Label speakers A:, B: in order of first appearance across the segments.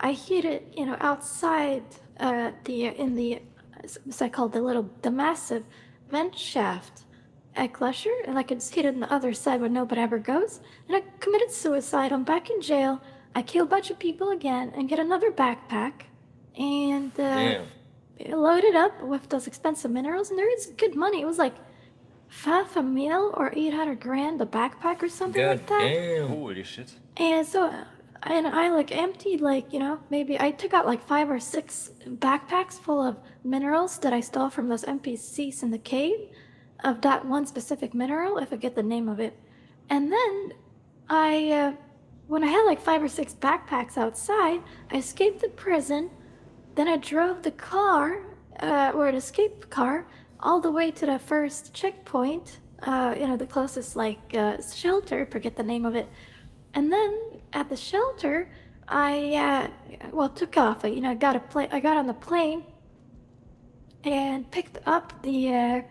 A: I hid it, outside in the what's that called, the massive vent shaft at Glusher, and I could just hid it on the other side where nobody ever goes. And I committed suicide. I'm back in jail. I kill a bunch of people again and get another backpack, and
B: Damn.
A: load it up with those expensive minerals. And there is good money. It was like half a mil or 800 grand a backpack or something
B: God
A: like that.
B: damn.
C: Holy shit.
A: And so, and I like emptied like, maybe I took out like 5 or 6 backpacks full of minerals that I stole from those NPCs in the cave of that one specific mineral, if I get the name of it. And then when I had like 5 or 6 backpacks outside, I escaped the prison. Then I drove the car, or an escape car, all the way to the first checkpoint, the closest shelter, forget the name of it. And then at the shelter, I took off. I got on the plane and picked up the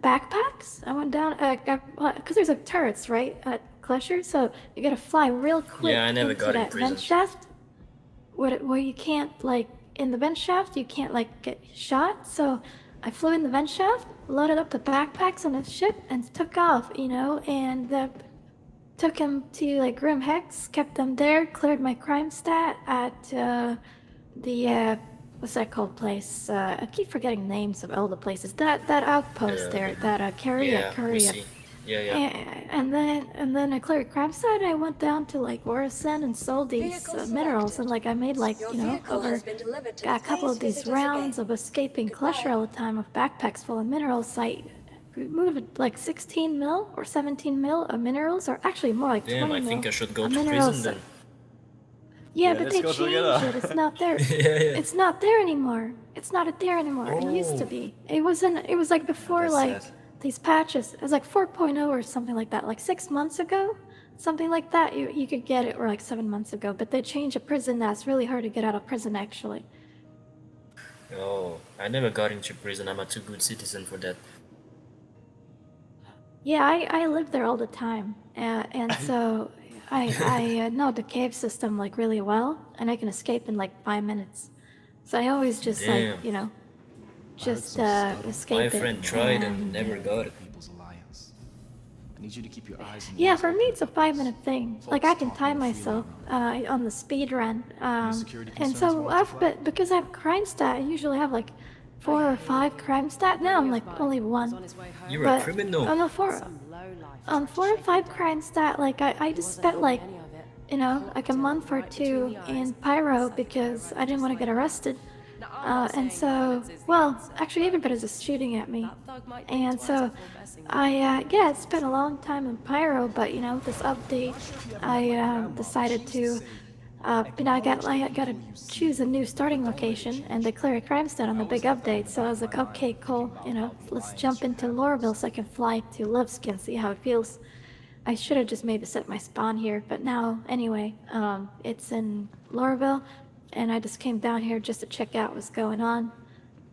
A: backpacks. I went down because there's like turrets right at Klesher, so you gotta fly real quick
B: Yeah, I never
A: into
B: got in
A: that vent
B: prison.
A: shaft where you can't like in the vent shaft you can't like get shot. So I flew in the vent shaft, loaded up the backpacks on the ship, and took off. And took him to like Grim Hex, kept them there, cleared my crime stat at the what's that called place? I keep forgetting names of all the places. That outpost there, that
B: Yeah, we
A: Korea.
B: see. Yeah, yeah.
A: And then I cleared crime stat. I went down to like Orison and sold these minerals, and like I made like over a couple of these rounds of escaping Clutcher all the time with backpacks full of minerals. I moved like 16 mil or 17 mil of minerals, or actually more like
B: Damn,
A: 20
B: I think
A: mil
B: I should go
A: of
B: to prison
A: minerals.
B: then.
A: Yeah,
C: Yeah,
A: but
C: let's
A: they
C: go
A: changed
C: together.
A: it. It's not there.
B: Yeah, yeah.
A: It's not there anymore. It's not there anymore. It used to
B: Oh.
A: be. It wasn't. It was like before
C: That's sad.
A: these patches. It was like 4.0 or something like that. Like 6 months ago, something like that. You could get it, or like 7 months ago. But they changed a prison that's really hard to get out of prison actually.
B: Oh, I never got into prison. I'm a too good citizen for that.
A: Yeah, I live there all the time, and so I know the cave system like really well, and I can escape in like 5 minutes. So I always just like
B: Damn.
A: just
B: My
A: escape it.
B: friend tried and
A: And
B: never got it.
D: People's Alliance. I need you to keep your eyes and
A: yeah,
D: ears
A: for me
D: open.
A: it's a 5 minute thing. Like I can time myself on the speed run.
D: security
A: And
D: concerns
A: so
D: warrant a flag?
A: but because I have crime stat, I usually have like 4 or 5 crime stat. Now I'm like only one.
B: You're a
A: But
B: criminal.
A: on the on 4 or 5 crime stat, like I just spent like like a month or two in Pyro because I didn't want to get arrested. And so, well, actually, everybody's just shooting at me. And so, I spent a long time in Pyro, but this update, I decided to, I got to choose a new starting location and declare a crime stat on the big update. So I was like, okay, cool, let's jump into Lorville so I can fly to Levski and see how it feels. I should have just maybe set my spawn here, but now, anyway, it's in Lorville, and I just came down here just to check out what's going on.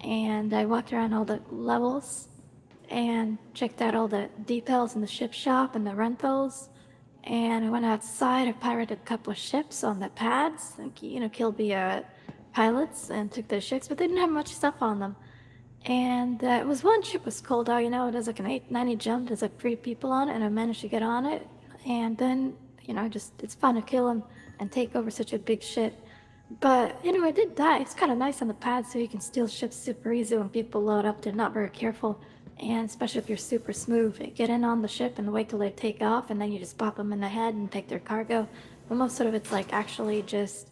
A: And I walked around all the levels and checked out all the details in the ship shop and the rentals. And I went outside. I pirated a couple of ships on the pads, and, killed the pilots and took their ships, but they didn't have much stuff on them. And it was one ship was cold out, it was like an 890 jump. There's like 3 people on it, and I managed to get on it. And then, just it's fun to kill them and take over such a big ship. But I did die. It's kind of nice on the pad, so you can steal ships super easy when people load up. They're not very careful, and especially if you're super smooth, you get in on the ship and wait till they take off, and then you just pop them in the head and take their cargo. But most of it's like actually just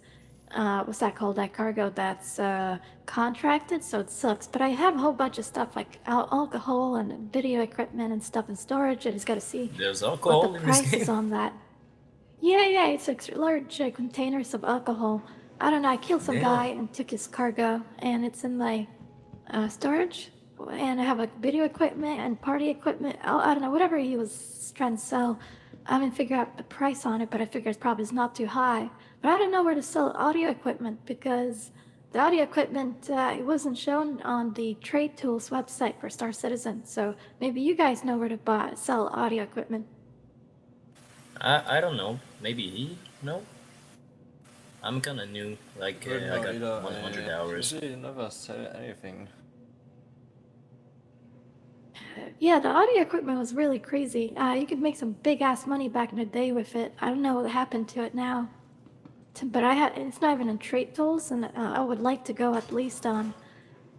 A: what's that called? That cargo that's contracted, so it sucks. But I have a whole bunch of stuff like alcohol and video equipment and stuff in storage. I just got to see
B: There's
A: what the
B: alcohol in this
A: price is
B: game.
A: on that. Yeah, it's like large containers of alcohol. I don't know. I killed some
B: Damn.
A: guy and took his cargo, and it's in my storage. And I have like video equipment and party equipment. I don't know, whatever he was trying to sell. I haven't figured out the price on it, but I figure it's probably not too high. But I don't know where to sell audio equipment because the audio equipment it wasn't shown on the Trade Tools website for Star Citizen. So maybe you guys know where to sell audio equipment.
B: I don't know. Maybe he? No? I'm kinda new, like
C: Good
B: I
C: no,
B: got
C: either.
B: 100 hours.
C: Usually never said anything.
A: Yeah, the audio equipment was really crazy. You could make some big ass money back in the day with it. I don't know what happened to it now. But it's not even in Trait Tools, and I would like to go at least on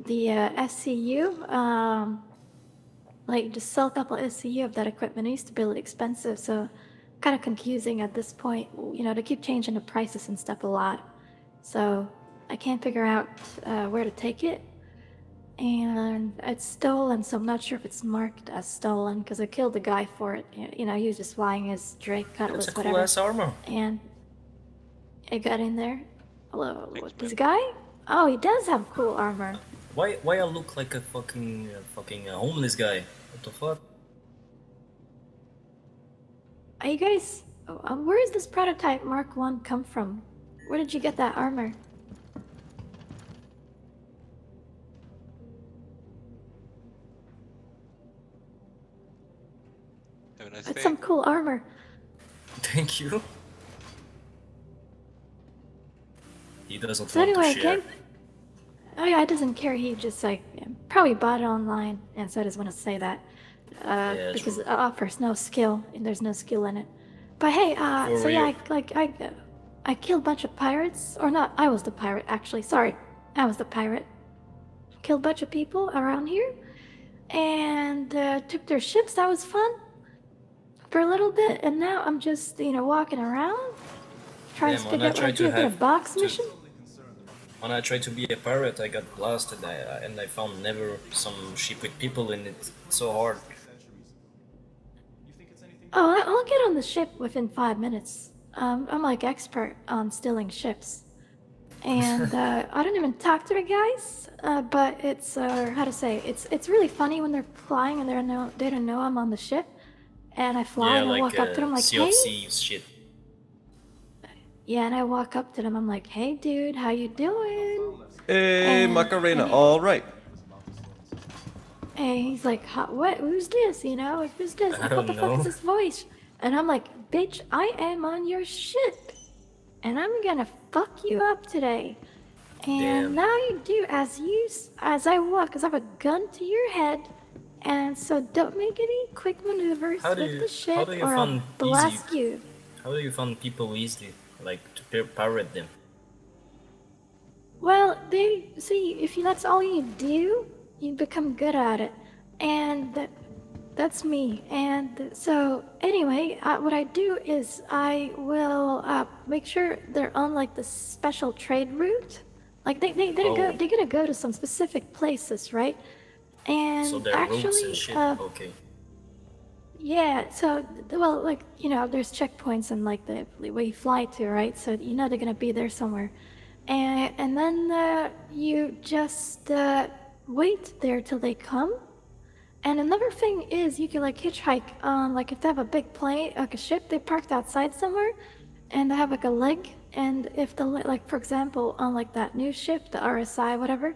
A: the SCU. Like just sell a couple SCU of that equipment. It used to be really expensive, so kind of confusing at this point. You know, they keep changing the prices and stuff a lot. So I can't figure out where to take it. And it's stolen, so I'm not sure if it's marked as stolen because I killed the guy for it. You know, he was just flying his Drake
B: It's
A: cutlass,
B: a cool
A: whatever.
B: ass armor.
A: And it got in there. Hello,
E: Thanks,
A: this
E: man.
A: guy? Oh, he does have cool armor.
B: Why I look like a fucking homeless guy? What the fuck?
A: Are you guys? Where does this prototype Mark 1 come from? Where did you get that armor?
E: Have a nice
A: That's
E: day.
A: some cool armor.
B: Thank you. He doesn't
A: So
B: want to
A: anyway,
B: share.
A: gang. Oh yeah, he doesn't care. He just like probably bought it online, and so I just want to say that
B: Yeah,
A: because
B: true.
A: it offers no skill, and there's no skill in it. But hey,
B: For
A: so yeah,
B: real.
A: I killed a bunch of pirates, or not? I was the pirate actually. Sorry, I was the pirate. Killed a bunch of people around here, and took their ships. That was fun for a little bit, and now I'm just walking around trying to
B: Damn,
A: figure out what I do. I did a box mission.
B: when I tried to be a pirate, I got blasted, and I found never some ship with people in it. It's so hard.
A: Oh, I'll get on the ship within 5 minutes. I'm like expert on stealing ships, and I don't even talk to the guys. But it's how to say it's really funny when they're flying and they don't know I'm on the ship, and I fly
B: Yeah,
A: and I
B: like
A: walk up to them like,
B: Sea of
A: hey,
B: Thieves shit.
A: yeah, and I walk up to them. I'm like, hey, dude, how you doing?
F: Hey,
A: And
F: Macarena,
A: and,
F: all right.
A: and he's like, what? Who's this? You know, who's this?
B: I
A: Like, what
B: don't
A: the fuck is
B: know.
A: this voice? And I'm like, bitch, I am on your ship, and I'm gonna fuck you up today. And
B: Damn.
A: now you do as I walk, cause I have a gun to your head, and so don't make any quick maneuvers
B: How do
A: with
B: you
A: the ship,
B: how do you
A: or I'll
B: find
A: blast you.
B: how do you find people easily, like to pirate them?
A: Well, they see if that's all you do, you become good at it, and that's me. And so anyway, what I do is I will make sure they're on like the special trade route. Like
B: Oh,
A: they're gonna go to some specific places, right?
B: so
A: And
B: their routes and
A: actually,
B: shit. Okay.
A: yeah. So well, like there's checkpoints and like the where you fly to, right? So they're gonna be there somewhere, and then you just wait there till they come. And another thing is you can like hitchhike on like if they have a big plane like a ship they parked outside somewhere and they have like a leg, and if like for example on like that new ship the RSI whatever,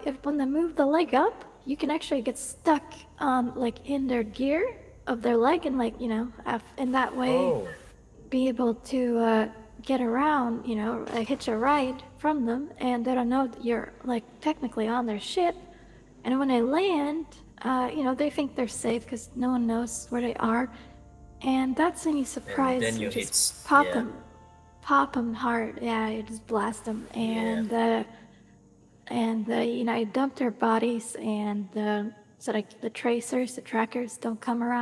A: if when they move the leg up you can actually get stuck like in their gear of their leg and like in that way
B: Oh,
A: be able to get around, hitch a ride from them, and they don't know that you're like technically on their ship. And when they land, they think they're safe because no one knows where they are. And that's when you
B: and
A: surprise
B: then
A: and
B: you
A: just
B: hit. Yeah,
A: pop them hard. Yeah, you just blast them,
B: yeah.
A: and you dump their bodies, and so like the tracers, the trackers don't come around.